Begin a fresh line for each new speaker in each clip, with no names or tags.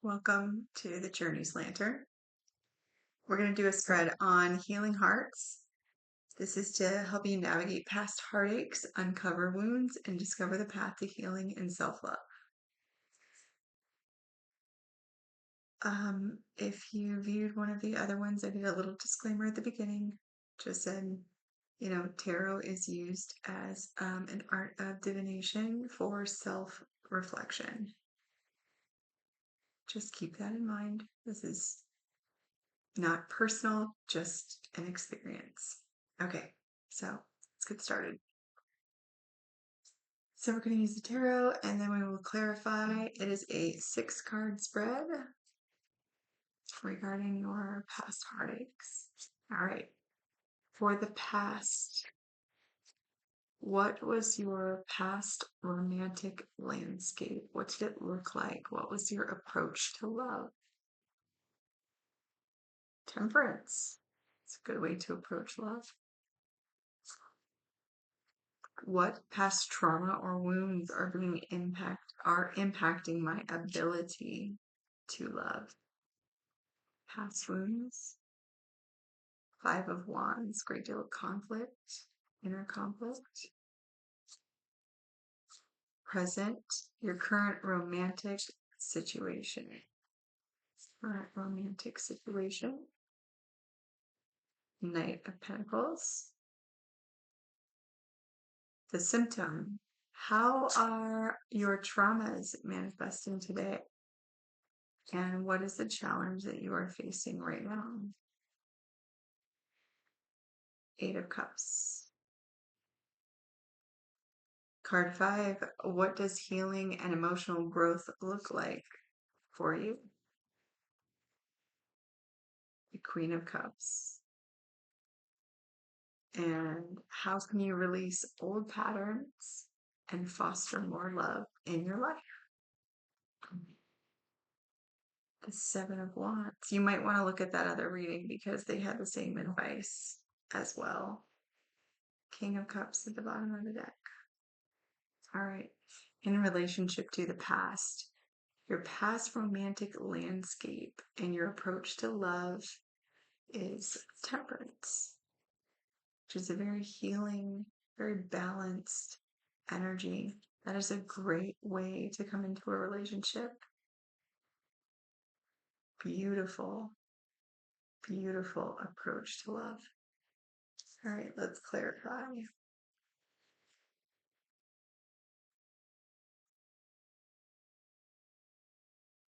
Welcome to the Journey's Lantern. We're going to do a spread on healing hearts. This is to help you navigate past heartaches, uncover wounds, and discover the path to healing and self-love. If you viewed one of the other ones, I did a little disclaimer at the beginning. Just said, tarot is used as an art of divination for self-reflection. Just keep that in mind. This is not personal, just an experience. Okay, so let's get started. So we're going to use the tarot and then we will clarify. It is a 6-card spread regarding your past heartaches. All right. For the past, what was your past romantic landscape? What did it look like? What was your approach to love? Temperance. It's a good way to approach love. What past trauma or wounds are impacting my ability to love? Past wounds. 5 of Wands, great deal of conflict, inner conflict. Present, your current romantic situation. Current romantic situation. Knight of Pentacles. The symptom. How are your traumas manifesting today? And what is the challenge that you are facing right now? 8 of Cups. Card 5, what does healing and emotional growth look like for you? The Queen of Cups. And how can you release old patterns and foster more love in your life? The 7 of Wands. You might want to look at that other reading because they had the same advice as well. King of Cups at the bottom of the deck. All right. In relationship to the past, your past romantic landscape and your approach to love is temperance, which is a very healing, very balanced energy. That is a great way to come into a relationship. Beautiful, beautiful approach to love. All right, let's clarify.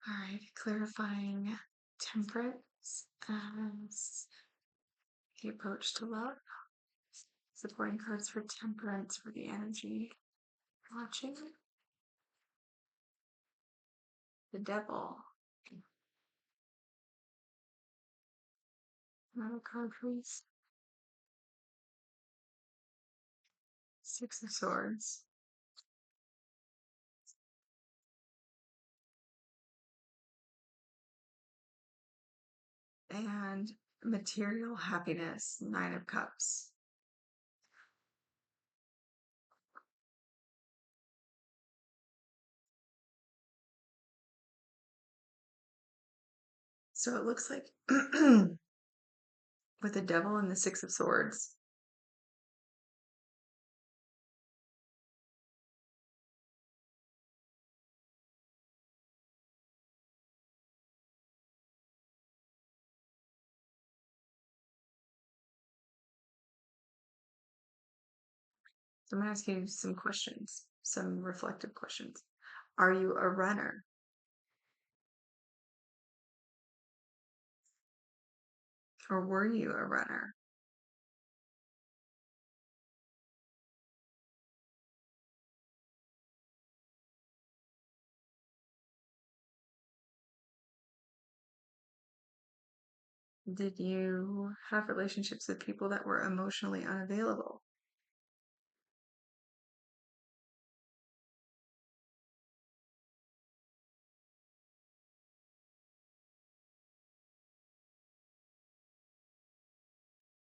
All right, clarifying temperance as the approach to love. Supporting cards for temperance for the energy. Watching the devil. Another card, please. 6 of Swords. And material happiness, 9 of Cups. So it looks like with the devil and the 6 of Swords, so I'm going to ask you some questions, some reflective questions. Are you a runner? Or were you a runner? Did you have relationships with people that were emotionally unavailable?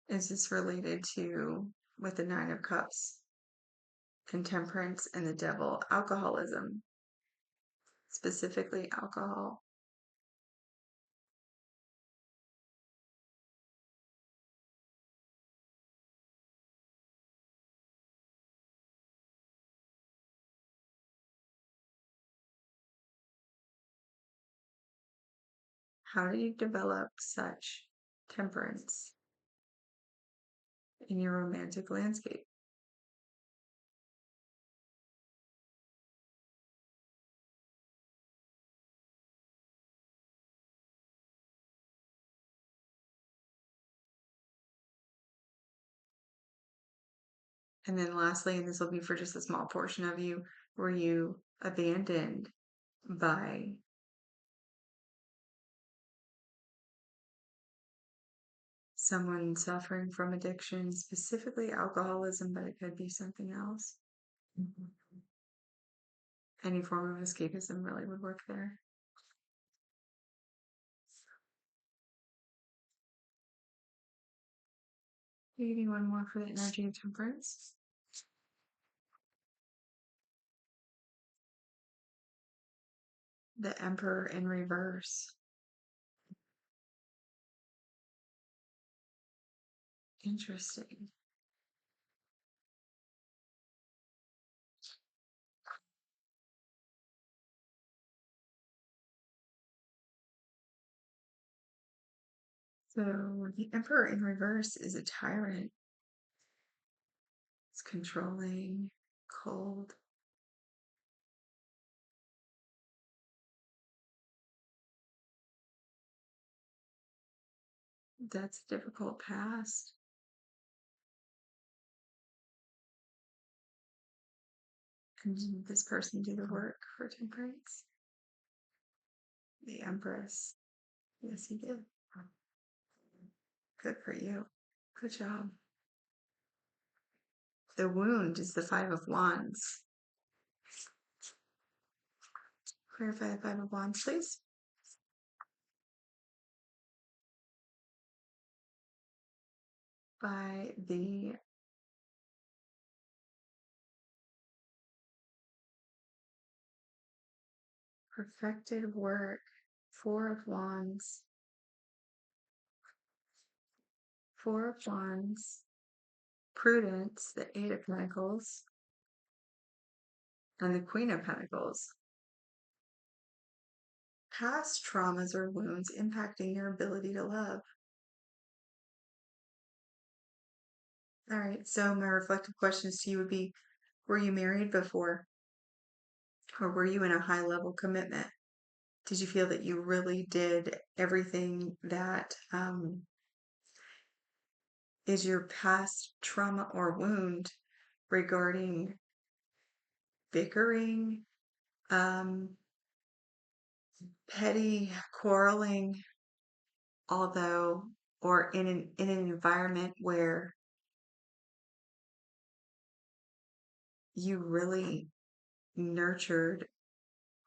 Is this related to, with the 9 of Cups, intemperance and the devil, alcoholism, specifically alcohol? How did you develop such temperance in your romantic landscape? And then lastly, and this will be for just a small portion of you, were you abandoned by someone suffering from addiction, specifically alcoholism, but it could be something else? Any form of escapism really would work there. Maybe one more for the energy of temperance. The Emperor in reverse. Interesting. So the Emperor in reverse is a tyrant. It's controlling, cold. That's a difficult past. And did this person do the work for temperance? The Empress. Yes, he did. Good for you. Good job. The wound is the Five of Wands. Clarify the Five of Wands, please. By the perfected work, Four of Wands, Four of Wands, Prudence, the Eight of Pentacles, and the Queen of Pentacles. Past traumas or wounds impacting your ability to love. All right, so my reflective questions to you would be, were you married before? Or were you in a high level commitment? Did you feel that you really did everything that is your past trauma or wound regarding bickering, um, petty quarreling, although, or in an environment where you really nurtured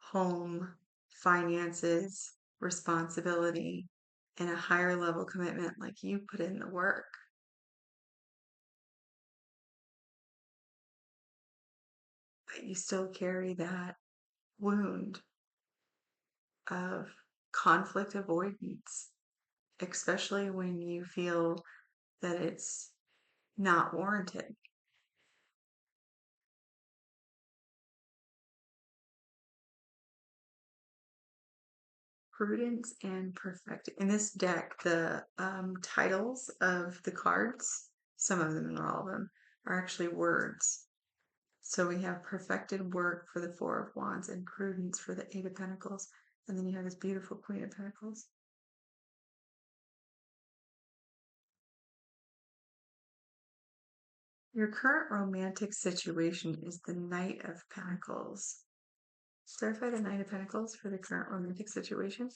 home, finances, responsibility, and a higher level commitment, like you put in the work, but you still carry that wound of conflict avoidance, especially when you feel that it's not warranted. Prudence and perfect. In this deck, the titles of the cards, some of them, not all of them, are actually words. So we have perfected work for the Four of Wands and prudence for the Eight of Pentacles. And then you have this beautiful Queen of Pentacles. Your current romantic situation is the Knight of Pentacles. Clarify the Knight of Pentacles for the current romantic situation.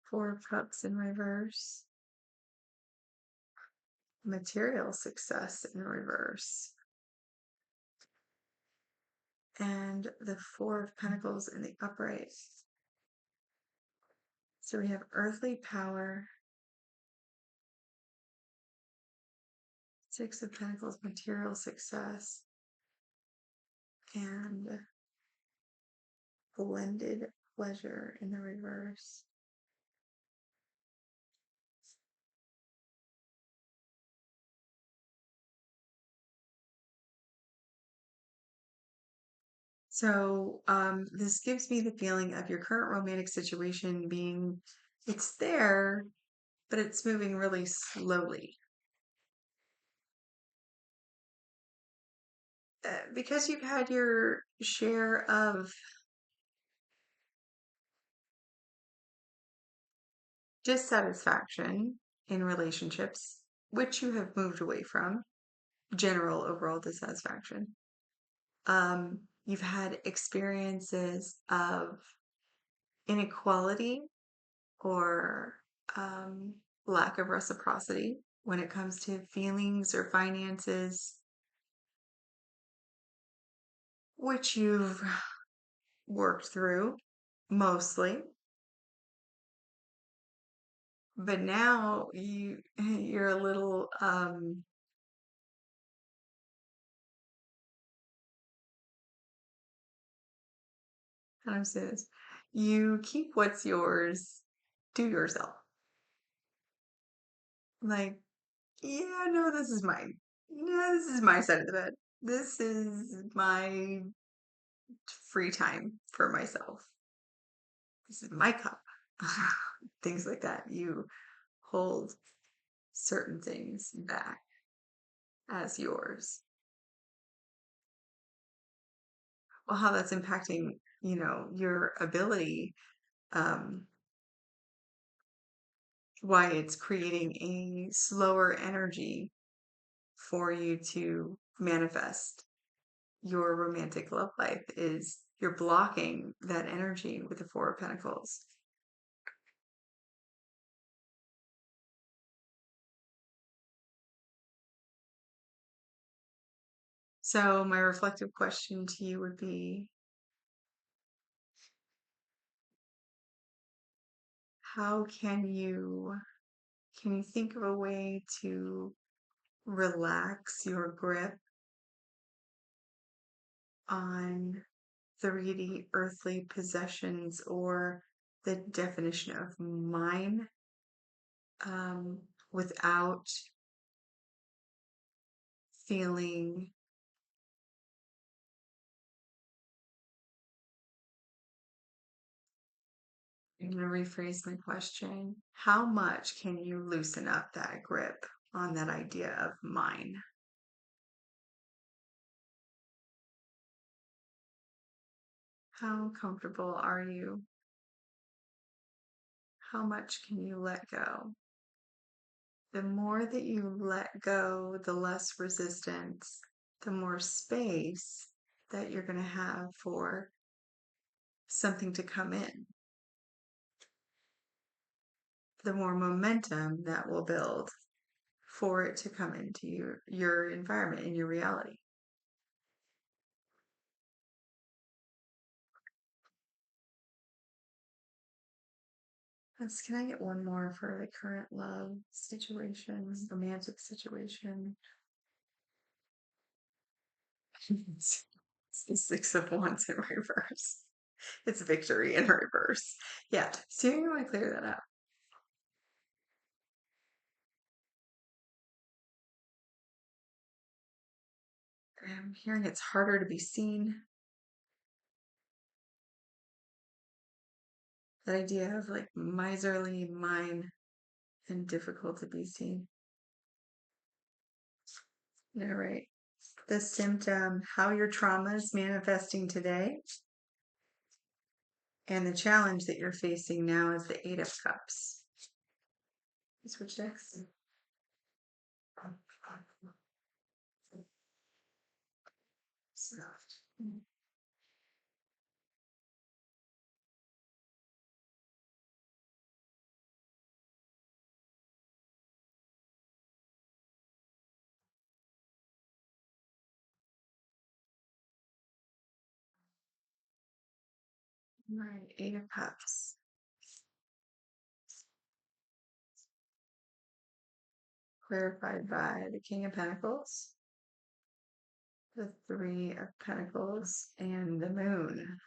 Four of Cups in reverse. Material success in reverse. And the Four of Pentacles in the upright. So we have earthly power, Six of Pentacles, material success, and blended pleasure in the reverse. So, this gives me the feeling of your current romantic situation being, it's there, but it's moving really slowly. Because you've had your share of dissatisfaction in relationships, which you have moved away from, general overall dissatisfaction. You've had experiences of inequality or um, lack of reciprocity when it comes to feelings or finances, which you've worked through mostly. But now you're a little how do I say this? You keep what's yours to yourself. Like, yeah, no, this is mine. Yeah, this is my side of the bed. This is my free time for myself. This is my cup. Things like that. You hold certain things back as yours. Well, how that's impacting, your ability, um, why it's creating a slower energy for you to manifest your romantic love life is you're blocking that energy with the Four of Pentacles. So my reflective question to you would be, how can you think of a way to relax your grip on 3D earthly possessions or the definition of mine, um, without feeling, I'm going to rephrase my question. How much can you loosen up that grip on that idea of mine? How comfortable are you? How much can you let go? The more that you let go, the less resistance, the more space that you're going to have for something to come in, the more momentum that will build for it to come into your environment and your reality. Can I get one more for the current love situation, romantic situation? It's the Six of Wands in reverse. It's victory in reverse. Yeah, so you want to clear that up. I'm hearing it's harder to be seen. That idea of like miserly mine and difficult to be seen. Yeah, right. The symptom, how your trauma is manifesting today, and the challenge that you're facing now is the Eight of Cups. Switch decks. Soft. Right, Eight of Cups. Clarified by the King of Pentacles, the Three of Pentacles, and the Moon.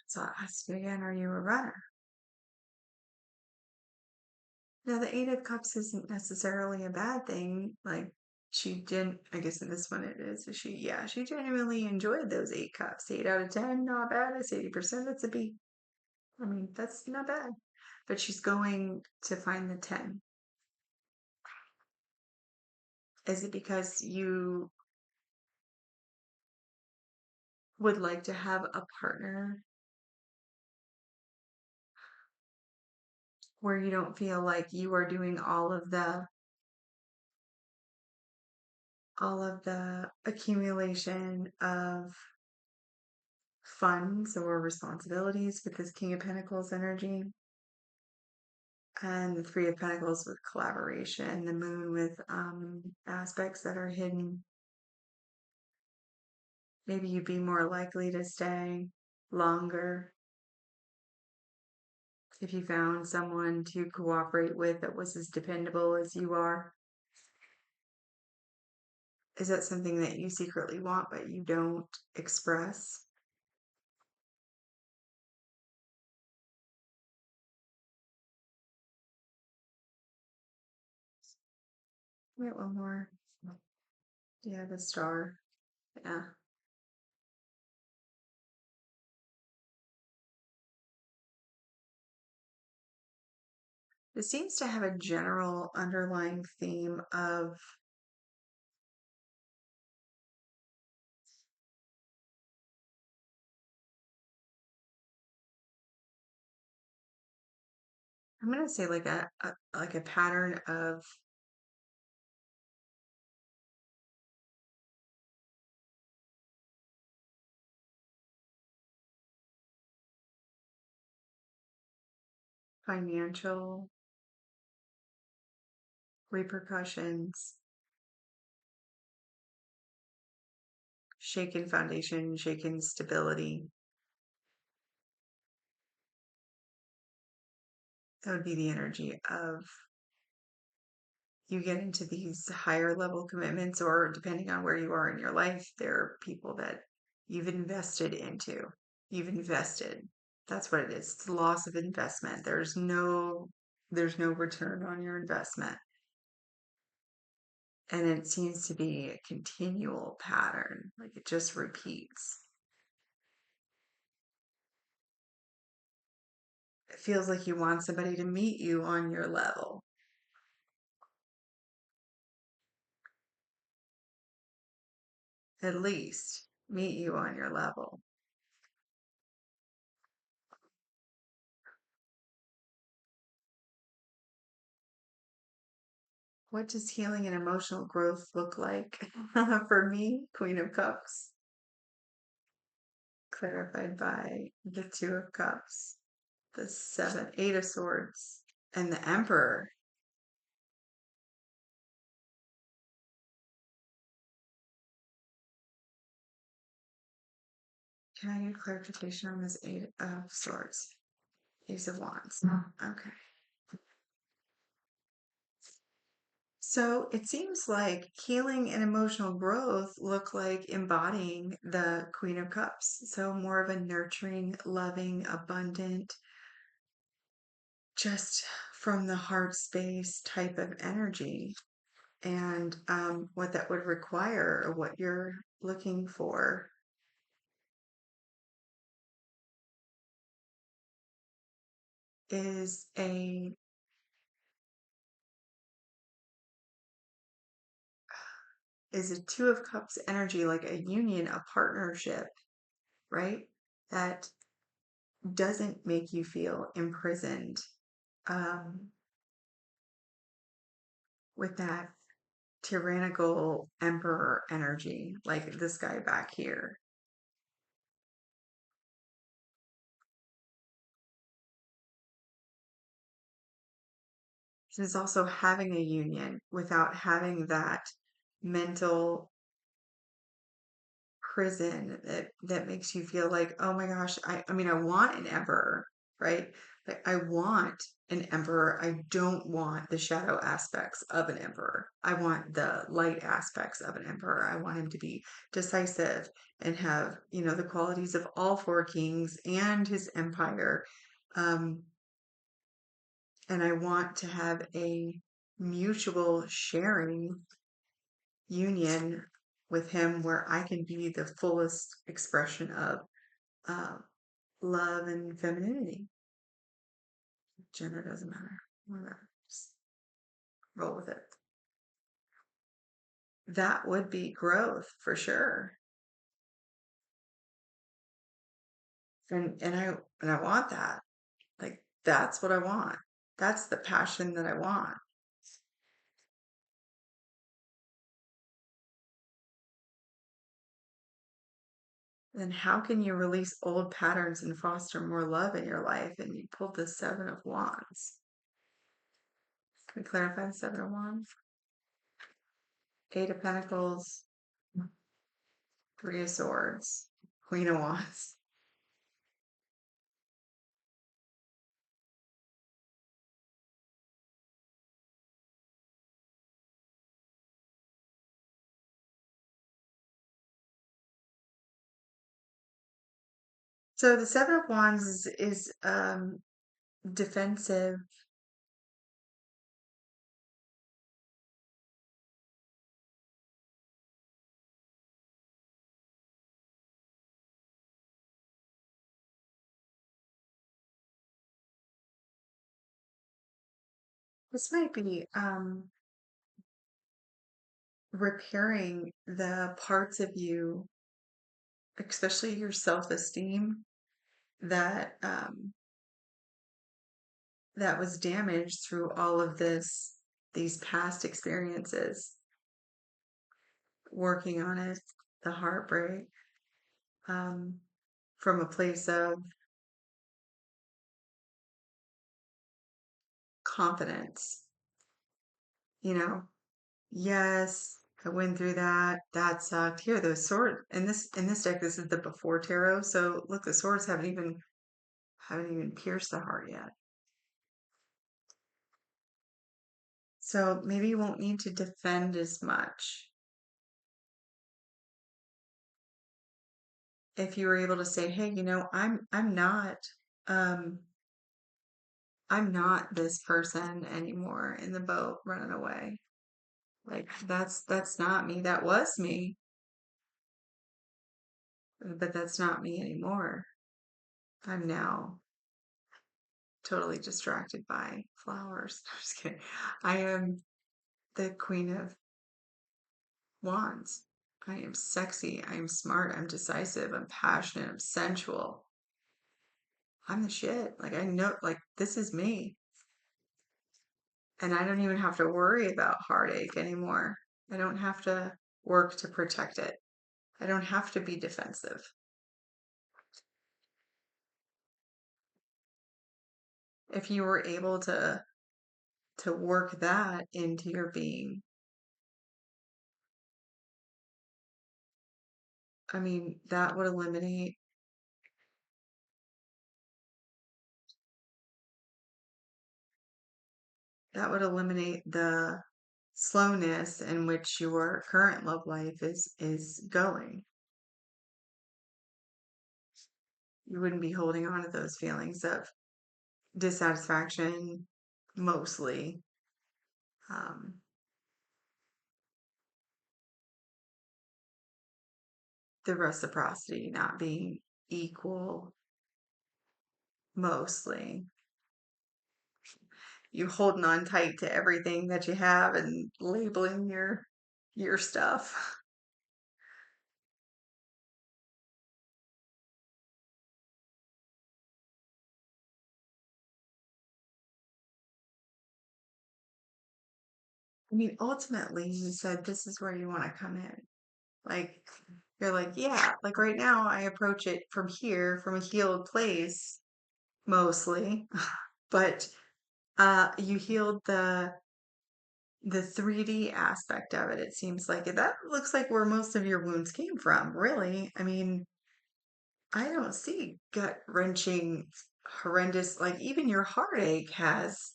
So I'll ask you again, are you a runner? Now, the Eight of Cups isn't necessarily a bad thing. Like, she didn't, I guess in this one it is. Yeah, she genuinely enjoyed those 8 cups. 8 out of 10, not bad. That's 80%. That's a B. I mean, that's not bad. But she's going to find the 10. Is it because you would like to have a partner where you don't feel like you are doing all of the accumulation of funds or responsibilities with this King of Pentacles energy, and the Three of Pentacles with collaboration, the Moon with aspects that are hidden. Maybe you'd be more likely to stay longer if you found someone to cooperate with that was as dependable as you are. Is that something that you secretly want but you don't express? Wait, one more. Yeah, the Star. Yeah. It seems to have a general underlying theme of, I'm gonna say like a pattern of financial repercussions, shaken foundation, shaken stability. That would be the energy of you get into these higher level commitments, or depending on where you are in your life, there are people that you've invested into. You've invested. That's what it is. It's the loss of investment. There's no return on your investment. And it seems to be a continual pattern. Like it just repeats. It feels like you want somebody to meet you on your level. At least meet you on your level. What does healing and emotional growth look like for me? Queen of Cups, clarified by the Two of Cups, the Seven, Eight of Swords, and the Emperor. Can I get clarification on this Eight of Swords? Ace of Wands. Okay. So it seems like healing and emotional growth look like embodying the Queen of Cups. So more of a nurturing, loving, abundant, just from the heart space type of energy. And what that would require, or what you're looking for, is a Two of Cups energy, like a union, a partnership, right? That doesn't make you feel imprisoned, um, with that tyrannical emperor energy, like this guy back here. He's also having a union without having that mental prison that makes you feel like, oh my gosh, I mean, I want an emperor. right? Like I want an emperor. I don't want the shadow aspects of an emperor. I want the light aspects of an emperor. I want him to be decisive and have, the qualities of all four kings and his empire. Um, and I want to have a mutual sharing union with him where I can be the fullest expression of uh, love and femininity. Gender doesn't matter. Whatever. Just roll with it. That would be growth for sure. And I want that. Like that's what I want. That's the passion that I want. Then how can you release old patterns and foster more love in your life? And you pulled the Seven of Wands. Can we clarify the Seven of Wands? Eight of Pentacles, Three of Swords, Queen of Wands. So the Seven of Wands is defensive. This might be repairing the parts of you, especially your self-esteem, that that was damaged through all of these past experiences, working on it, the heartbreak, um, from a place of confidence, you know. Yes, I went through that. That sucked. Here, the sword in this deck, this is the before tarot. So look, the swords haven't even pierced the heart yet. So maybe you won't need to defend as much if you were able to say, "Hey, um I'm not this person anymore in the boat running away. Like that's not me. That was me, but that's not me anymore. I'm now totally distracted by flowers." I'm just kidding. I am the Queen of Wands. I am sexy. I am smart. I'm decisive. I'm passionate. I'm sensual. I'm the shit. Like I know, like this is me. And I don't even have to worry about heartache anymore. I don't have to work to protect it. I don't have to be defensive. If you were able to work that into your being, I mean, that would eliminate the slowness in which your current love life is going. You wouldn't be holding on to those feelings of dissatisfaction mostly. Um, the reciprocity not being equal mostly. You holding on tight to everything that you have and labeling your stuff. I mean, ultimately, you said this is where you want to come in. Like, you're like, yeah, like right now, I approach it from here, from a healed place, mostly. But you healed the 3D aspect of it. It seems like that looks like where most of your wounds came from, really. I mean, I don't see gut wrenching. horrendous, like even your heartache has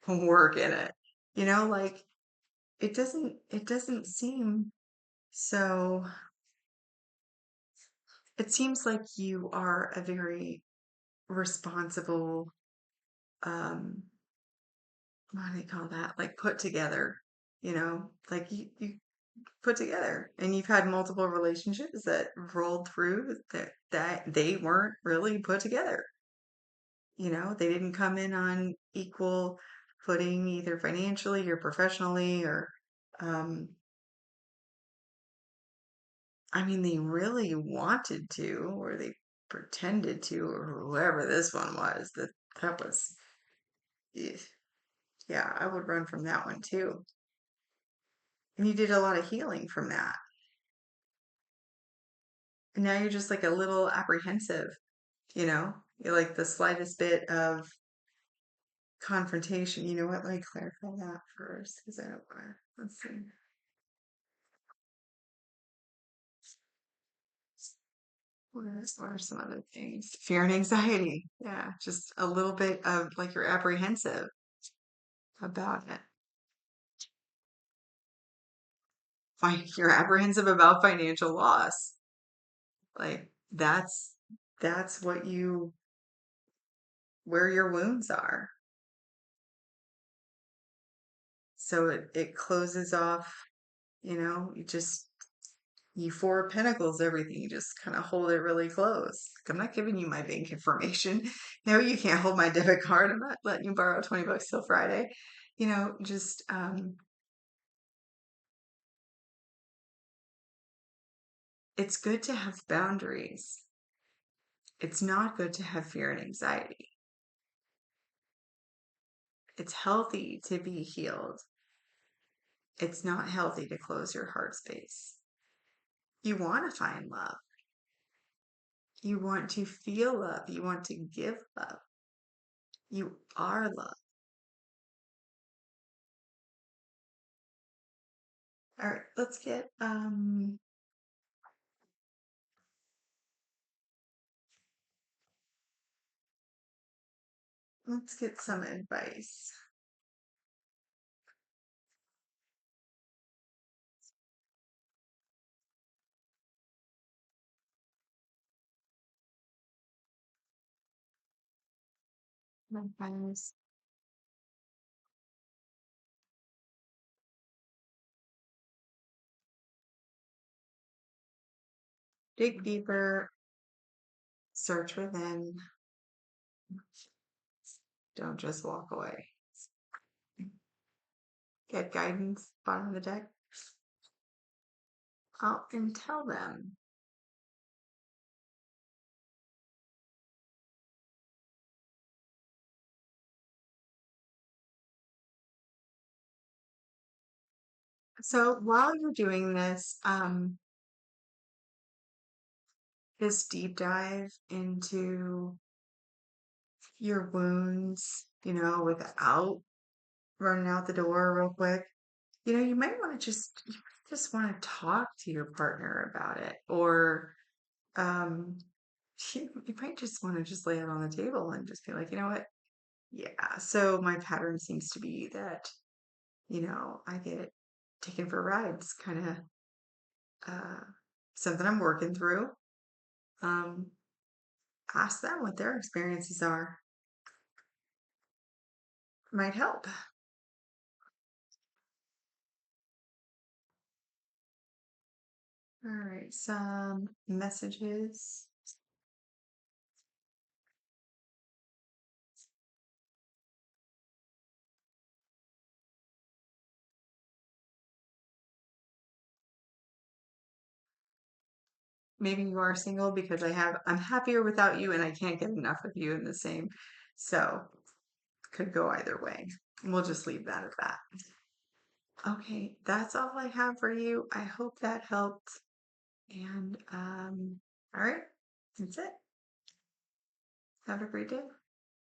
work in it. Like it doesn't seem so it seems like you are a very responsible, um what do they call that? Like put together, like you put together, and you've had multiple relationships that rolled through that they weren't really put together. They didn't come in on equal footing either financially or professionally, or um I mean, they really wanted to, or they pretended to, or whoever this one was. That was, eh, yeah, I would run from that one too. And you did a lot of healing from that. And now you're just like a little apprehensive, you know? You're like the slightest bit of confrontation. You know what? Let me clarify that first, because I don't want to. Let's see. What are some other things? Fear and anxiety. Yeah, just a little bit of like you're apprehensive about it. You're apprehensive about financial loss. Like that's what where your wounds are. So it closes off, you four of pentacles, everything. You just kind of hold it really close. Like, I'm not giving you my bank information. No, you can't hold my debit card. I'm not letting you borrow 20 bucks till Friday. Just it's good to have boundaries. It's not good to have fear and anxiety. It's healthy to be healed. It's not healthy to close your heart space. You want to find love. You want to feel love. You want to give love. You are love. All right, let's get some advice. Advice. Dig deeper, search within, don't just walk away. Get guidance, bottom of the deck. Out and tell them. So while you're doing this, this deep dive into your wounds, without running out the door real quick, you might want to just want to talk to your partner about it, or um, you might just want to just lay it on the table and just be like, you know what? Yeah. So my pattern seems to be that, I get taken for rides, kind of uh, something I'm working through. Um, Ask them what their experiences are. Might help. All right, some messages. Maybe you are single because I'm happier without you and I can't get enough of you in the same. So could go either way. We'll just leave that at that. Okay, that's all I have for you. I hope that helped. And all right, that's it. Have a great day.